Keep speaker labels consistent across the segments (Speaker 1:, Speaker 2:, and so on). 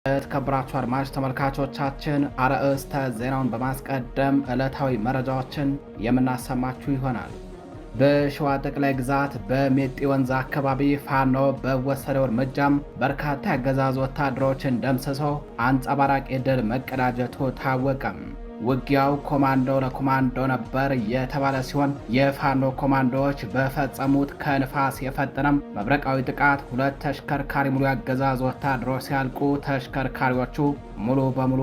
Speaker 1: የተከበራችሁ አድማጭ ተመልካቾቻችን አርዕስተ ዜናውን በማስቀደም ዕለታዊ መረጃዎችን የምናሰማችሁ ይሆናል። በሸዋ ጠቅላይ ግዛት በሜጢ ወንዝ አካባቢ ፋኖ በወሰደው እርምጃም በርካታ የአገዛዙ ወታደሮችን ደምስሶ አንጸባራቂ ድል መቀዳጀቱ ታወቀም። ውጊያው ኮማንዶ ለኮማንዶ ነበር የተባለ ሲሆን የፋኖ ኮማንዶዎች በፈጸሙት ከንፋስ የፈጠነም መብረቃዊ ጥቃት 2 ተሽከርካሪ ሙሉ ያገዛዙ ወታደሮች ሲያልቁ ተሽከርካሪዎቹ ሙሉ በሙሉ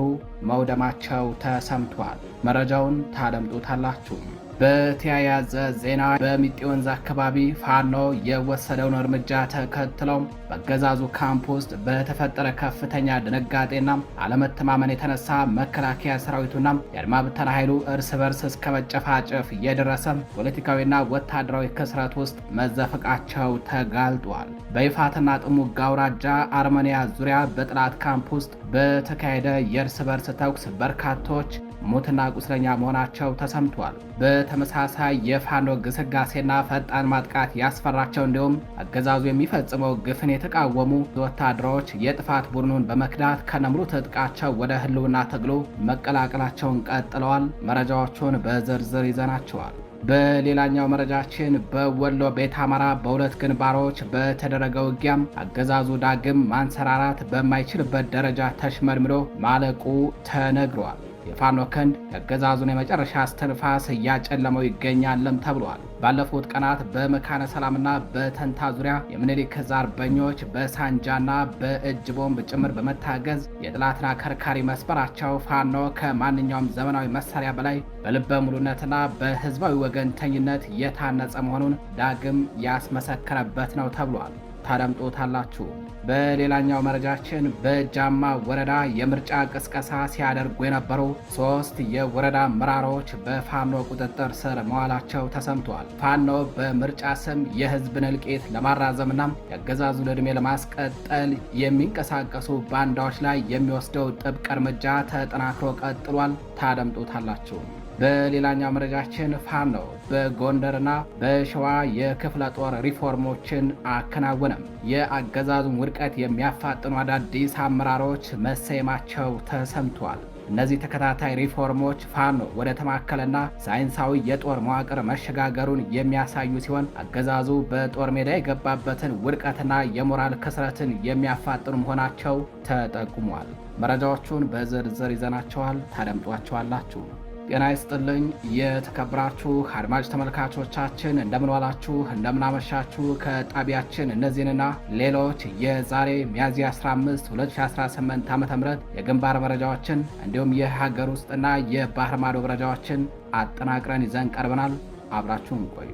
Speaker 1: መውደማቸው ተሰምቷል። መረጃውን ታደምጡታላችሁ። በተያያዘ ዜና በሚጢ ወንዝ አካባቢ ፋኖ የወሰደውን እርምጃ ተከትለው በአገዛዙ ካምፕ ውስጥ በተፈጠረ ከፍተኛ ድንጋጤና አለመተማመን የተነሳ መከላከያ ሰራዊቱና የአድማ ብተና ኃይሉ እርስ በርስ እስከ መጨፋጨፍ የደረሰ ፖለቲካዊና ወታደራዊ ክስረት ውስጥ መዘፈቃቸው ተጋልጧል። በይፋትና ጥሙጋ አውራጃ አርመኒያ ዙሪያ በጥላት ካምፕ ውስጥ በተካሄደ የእርስ በርስ ተኩስ በርካቶች ሞትና ቁስለኛ መሆናቸው ተሰምቷል። በተመሳሳይ የፋኖ ግስጋሴና ፈጣን ማጥቃት ያስፈራቸው እንዲሁም አገዛዙ የሚፈጽመው ግፍን የተቃወሙ ወታደሮች የጥፋት ቡድኑን በመክዳት ከነሙሉ ትጥቃቸው ወደ ህልውና ትግሉ መቀላቀላቸውን ቀጥለዋል። መረጃዎቹን በዝርዝር ይዘናቸዋል። በሌላኛው መረጃችን በወሎ ቤት አማራ በሁለት ግንባሮች በተደረገ ውጊያም አገዛዙ ዳግም ማንሰራራት በማይችልበት ደረጃ ተሽመድምዶ ማለቁ ተነግሯል። የፋኖ ክንድ የአገዛዙን የመጨረሻ እስትንፋስ እያጨለመው ይገኛልም ተብሏል። ባለፉት ቀናት በመካነ ሰላምና በተንታ ዙሪያ የምኒልክ ዕዝ አርበኞች በሳንጃና በእጅ ቦምብ ጭምር በመታገዝ የጠላትን አከርካሪ መስበራቸው ፋኖ ከማንኛውም ዘመናዊ መሳሪያ በላይ በልበ ሙሉነትና በህዝባዊ ወገንተኝነት የታነጸ መሆኑን ዳግም ያስመሰከረበት ነው ተብሏል። ታደምጦታላችሁ። በሌላኛው መረጃችን በጃማ ወረዳ የምርጫ ቅስቀሳ ሲያደርጉ የነበሩ 3 የወረዳ አመራሮች በፋኖ ቁጥጥር ስር መዋላቸው ተሰምቷል። ፋኖ በምርጫ ስም የህዝብን እልቂት ለማራዘምና የአገዛዙን ዕድሜ ለማስቀጠል የሚንቀሳቀሱ ባንዳዎች ላይ የሚወስደው ጥብቅ እርምጃ ተጠናክሮ ቀጥሏል። ታደምጦታላችሁ። በሌላኛው መረጃችን ፋኖ በጎንደርና በሸዋ የክፍለ ጦር ሪፎርሞችን አከናወነም። የአገዛዙን ውድቀት የሚያፋጥኑ አዳዲስ አመራሮች መሰየማቸው ተሰምቷል። እነዚህ ተከታታይ ሪፎርሞች ፋኖ ወደ ተማከለና ሳይንሳዊ የጦር መዋቅር መሸጋገሩን የሚያሳዩ ሲሆን አገዛዙ በጦር ሜዳ የገባበትን ውድቀትና የሞራል ክስረትን የሚያፋጥኑ መሆናቸው ተጠቁሟል። መረጃዎቹን በዝርዝር ይዘናቸዋል፣ ታደምጧቸዋላችሁ። ጤና ይስጥልኝ የተከበራችሁ አድማጭ ተመልካቾቻችን፣ እንደምንዋላችሁ እንደምናመሻችሁ። ከጣቢያችን እነዚህንና ሌሎች የዛሬ ሚያዝያ 15 2018 ዓ.ም የግንባር መረጃዎችን እንዲሁም የሀገር ውስጥና የባህር ማዶ መረጃዎችን አጠናቅረን ይዘን ቀርበናል። አብራችሁን ቆዩ።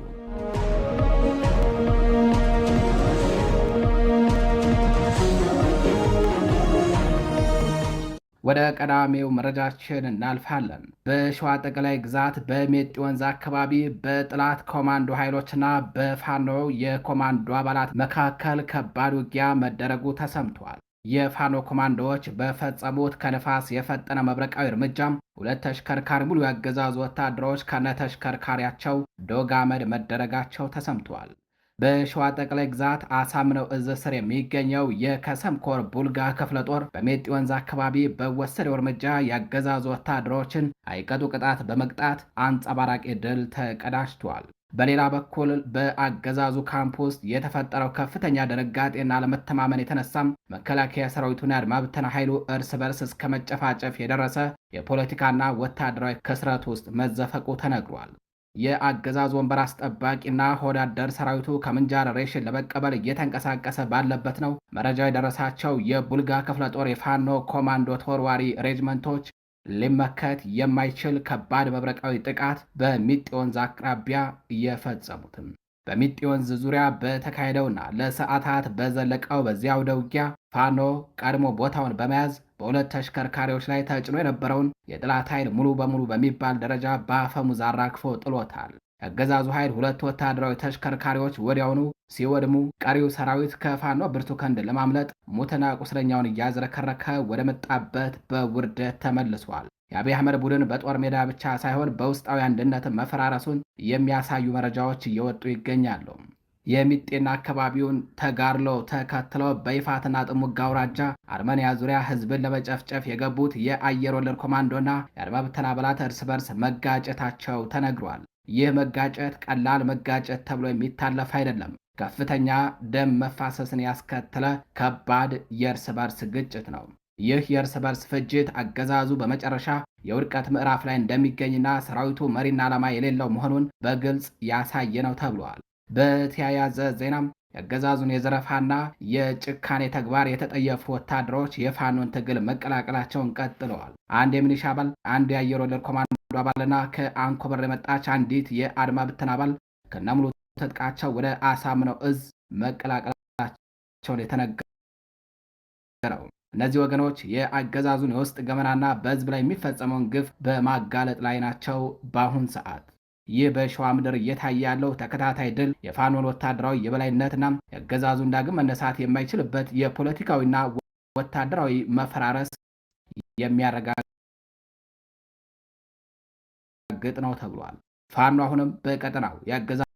Speaker 1: ወደ ቀዳሚው መረጃችን እናልፋለን። በሸዋ ጠቅላይ ግዛት በሜጢ ወንዝ አካባቢ በጥላት ኮማንዶ ኃይሎችና በፋኖ የኮማንዶ አባላት መካከል ከባድ ውጊያ መደረጉ ተሰምቷል። የፋኖ ኮማንዶዎች በፈጸሙት ከንፋስ የፈጠነ መብረቃዊ እርምጃም 2 ተሽከርካሪ ሙሉ ያገዛዙ ወታደሮች ከነተሽከርካሪያቸው ዶግ አመድ መደረጋቸው ተሰምቷል። በሸዋ ጠቅላይ ግዛት አሳምነው ዕዝ ስር የሚገኘው የከሰም ኮር ቡልጋ ክፍለ ጦር በሜጢ ወንዝ አካባቢ በወሰደው እርምጃ ያገዛዙ ወታደሮችን አይቀጡ ቅጣት በመቅጣት አንጸባራቂ ድል ተቀዳጅቷል። በሌላ በኩል በአገዛዙ ካምፕ ውስጥ የተፈጠረው ከፍተኛ ድንጋጤና አለመተማመን የተነሳም መከላከያ ሰራዊቱና የአድማ ብተና ኃይሉ እርስ በርስ እስከ መጨፋጨፍ የደረሰ የፖለቲካና ወታደራዊ ክስረት ውስጥ መዘፈቁ ተነግሯል። የአገዛዝ ወንበር አስጠባቂና ሆዳደር ሰራዊቱ ከምንጃር ሬሽን ለመቀበል እየተንቀሳቀሰ ባለበት ነው መረጃ የደረሳቸው የቡልጋ ክፍለ ጦር የፋኖ ኮማንዶ ተወርዋሪ ሬጅመንቶች ሊመከት የማይችል ከባድ መብረቃዊ ጥቃት በሚጢ ወንዝ አቅራቢያ እየፈጸሙትም። በሚጢ ወንዝ ዙሪያ በተካሄደውና ለሰዓታት በዘለቀው በዚያ አውደ ውጊያ ፋኖ ቀድሞ ቦታውን በመያዝ በ2 ተሽከርካሪዎች ላይ ተጭኖ የነበረውን የጠላት ኃይል ሙሉ በሙሉ በሚባል ደረጃ በአፈሙዝ አራግፎ ጥሎታል። የአገዛዙ ኃይል 2 ወታደራዊ ተሽከርካሪዎች ወዲያውኑ ሲወድሙ፣ ቀሪው ሰራዊት ከፋኖ ብርቱ ክንድ ለማምለጥ ሙትና ቁስለኛውን እያዝረከረከ ወደ መጣበት በውርደት ተመልሷል። የአብይ አህመድ ቡድን በጦር ሜዳ ብቻ ሳይሆን በውስጣዊ አንድነት መፈራረሱን የሚያሳዩ መረጃዎች እየወጡ ይገኛሉ። የሚጤና አካባቢውን ተጋድሎ ተከትለው በይፋትና ጥሙጋ አውራጃ አርመንያ ዙሪያ ህዝብን ለመጨፍጨፍ የገቡት የአየር ወለድ ኮማንዶና የአድማ ብተና አባላት እርስ በርስ መጋጨታቸው ተነግሯል። ይህ መጋጨት ቀላል መጋጨት ተብሎ የሚታለፍ አይደለም። ከፍተኛ ደም መፋሰስን ያስከተለ ከባድ የእርስ በርስ ግጭት ነው። ይህ የእርስ በርስ ፍጅት አገዛዙ በመጨረሻ የውድቀት ምዕራፍ ላይ እንደሚገኝና ሰራዊቱ መሪና ዓላማ የሌለው መሆኑን በግልጽ ያሳየ ነው ተብሏል። በተያያዘ ዜናም የአገዛዙን የዘረፋና የጭካኔ ተግባር የተጠየፉ ወታደሮች የፋኖን ትግል መቀላቀላቸውን ቀጥለዋል። አንድ የሚሊሻ አባል፣ አንድ የአየር ወለድ ኮማንዶ አባልና ከአንኮበር የመጣች አንዲት የአድማ ብተና አባል ከነሙሉ ትጥቃቸው ወደ አሳምነው እዝ መቀላቀላቸውን የተነገረው። እነዚህ ወገኖች የአገዛዙን የውስጥ ገመናና በህዝብ ላይ የሚፈጸመውን ግፍ በማጋለጥ ላይ ናቸው። በአሁን ሰዓት ይህ በሸዋ ምድር እየታየ ያለው ተከታታይ ድል የፋኖን ወታደራዊ የበላይነትና የአገዛዙን ዳግም መነሳት የማይችልበት የፖለቲካዊና ወታደራዊ መፈራረስ የሚያረጋግጥ ነው ተብሏል። ፋኖ አሁንም በቀጠናው የአገዛዙ